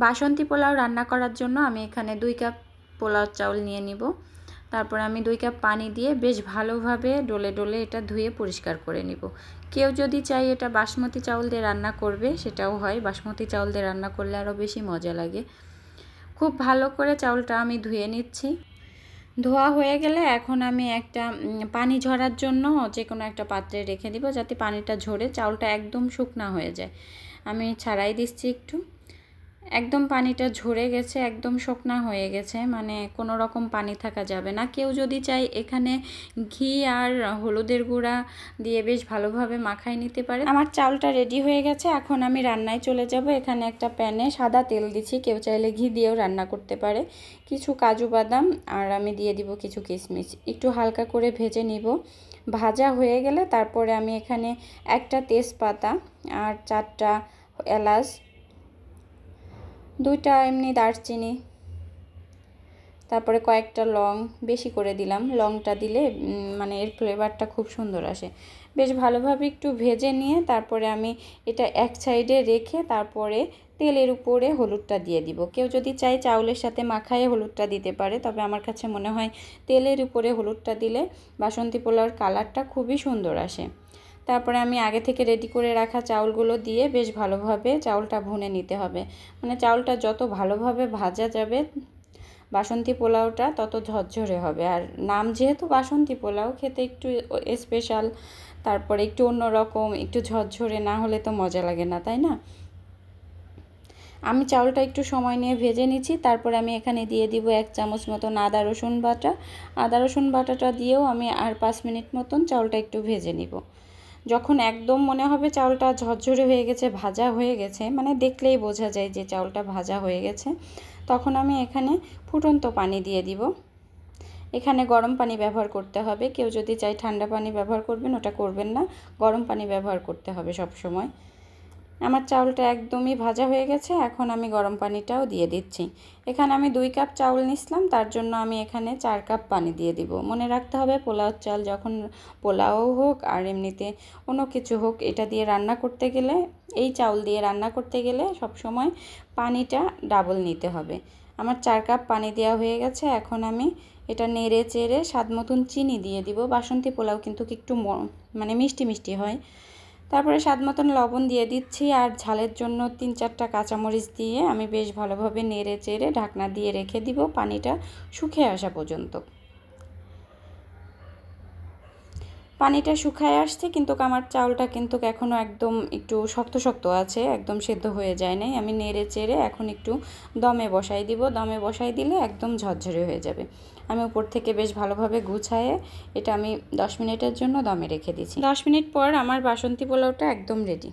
বাসন্তী পোলাও রান্না করার জন্য আমি এখানে 2 কাপ পোলাও চাউল নিয়ে নিব। তারপর আমি 2 কাপ পানি দিয়ে বেশ ভালোভাবে ডলে ডলে এটা ধুয়ে পরিষ্কার করে নিব। কেউ যদি চায় এটা বাসমতি চাউল দিয়ে রান্না করবে সেটাও হয়, বাসমতি চাউল দিয়ে রান্না করলে আরও বেশি মজা লাগে। খুব ভালো করে চাউলটা আমি ধুয়ে নিচ্ছি। ধোয়া হয়ে গেলে এখন আমি একটা পানি ঝরার জন্য যে কোনো একটা পাত্রে রেখে দিব, যাতে পানিটা ঝরে চাউলটা একদম শুকনা হয়ে যায়। আমি ছাড়াই দিচ্ছি একটু। একদম পানিটা ঝরে গেছে, একদম শুকনা হয়ে গেছে, মানে কোনো রকম পানি থাকা যাবে না। কেউ যদি চায় এখানে ঘি আর হলুদের গুঁড়া দিয়ে বেশ ভালোভাবে মাখায় নিতে পারে। আমার চাউলটা রেডি হয়ে গেছে, এখন আমি রান্নায় চলে যাব। এখানে একটা প্যানে সাদা তেল দিচ্ছি, কেউ চাইলে ঘি দিয়েও রান্না করতে পারে। কিছু কাজু বাদাম আর আমি দিয়ে দিব কিছু কিশমিশ, একটু হালকা করে ভেজে নিব। ভাজা হয়ে গেলে তারপরে আমি এখানে একটা তেজপাতা আর 4টা এলাচ, 2টা এমনি দারচিনি, তারপরে কয়েকটা লং বেশি করে দিলাম। লংটা দিলে মানে এর ফ্লেভারটা খুব সুন্দর আসে। বেশ ভালোভাবে একটু ভেজে নিয়ে তারপরে আমি এটা এক সাইডে রেখে তারপরে তেলের উপরে হলুদটা দিয়ে দিব। কেউ যদি চায় চাউলের সাথে মাখায়ে হলুদটা দিতে পারে, তবে আমার কাছে মনে হয় তেলের উপরে হলুদটা দিলে বাসন্তী পোলাওর কালারটা খুবই সুন্দর আসে। তারপরে আমি আগে থেকে রেডি করে রাখা চাউলগুলো দিয়ে বেশ ভালোভাবে চাউলটা ভুনে নিতে হবে। মানে চাউলটা যত ভালোভাবে ভাজা যাবে বাসন্তী পোলাওটা তত ঝরঝরে হবে। আর নাম যেহেতু বাসন্তী পোলাও, খেতে একটু স্পেশাল, তারপরে একটু অন্যরকম, একটু ঝরঝরে না হলে তো মজা লাগে না, তাই না? আমি চাউলটা একটু সময় নিয়ে ভেজে নিচ্ছি। তারপরে আমি এখানে দিয়ে দিব 1 চামচ মতন আদা রসুন বাটা। আদা রসুন বাটাটা দিয়েও আমি আর 5 মিনিট মতন চাউলটা একটু ভেজে নিব। যখন একদম মনে হবে চাউলটা ঝরঝরে হয়ে গেছে, ভাজা হয়ে গেছে, মানে দেখলেই বোঝা যায় যে চাউলটা ভাজা হয়ে গেছে, তখন আমি এখানে ফুটন্ত পানি দিয়ে দিব। এখানে গরম পানি ব্যবহার করতে হবে। কেউ যদি চায় ঠান্ডা পানি ব্যবহার করবেন, ওটা করবেন না, গরম পানি ব্যবহার করতে হবে সব সময়। আমার চাউলটা একদমই ভাজা হয়ে গেছে, এখন আমি গরম পানিটাও দিয়ে দিচ্ছি। এখানে আমি 2 কাপ চাউল নিয়েছিলাম, তার জন্য আমি এখানে 4 কাপ পানি দিয়ে দিব। মনে রাখতে হবে পোলাও চাল যখন পোলাও হোক আর এমনিতে অন্য কিছু হোক, এটা দিয়ে রান্না করতে গেলে, এই চাউল দিয়ে রান্না করতে গেলে সব সময় পানিটা ডাবল নিতে হবে। আমার 4 কাপ পানি দেওয়া হয়ে গেছে, এখন আমি এটা নেড়ে চেড়ে স্বাদ মতন চিনি দিয়ে দিব। বাসন্তী পোলাও কিন্তু একটু মানে মিষ্টি মিষ্টি হয়। তারপরে স্বাদ মতন লবণ দিয়ে দিচ্ছি, আর ঝালের জন্য 3-4টা কাঁচামরিচ দিয়ে আমি বেশ ভালোভাবে নেড়ে চেড়ে ঢাকনা দিয়ে রেখে দিব পানিটা শুকিয়ে আসা পর্যন্ত। পানিটা শুকায় আসছে, কিন্তু আমার চাউলটা কিন্তু এখনও একদম একটু শক্ত শক্ত আছে, একদম সেদ্ধ হয়ে যায় নাই। আমি নেড়ে চেড়ে এখন একটু দমে বসাই দিব। দমে বসাই দিলে একদম ঝরঝরে হয়ে যাবে। আমি উপর থেকে বেশ ভালোভাবে গুছায়ে এটা আমি 10 মিনিটের জন্য দমে রেখে দিয়েছি। 10 মিনিট পর আমার বাসন্তী পোলাওটা একদম রেডি।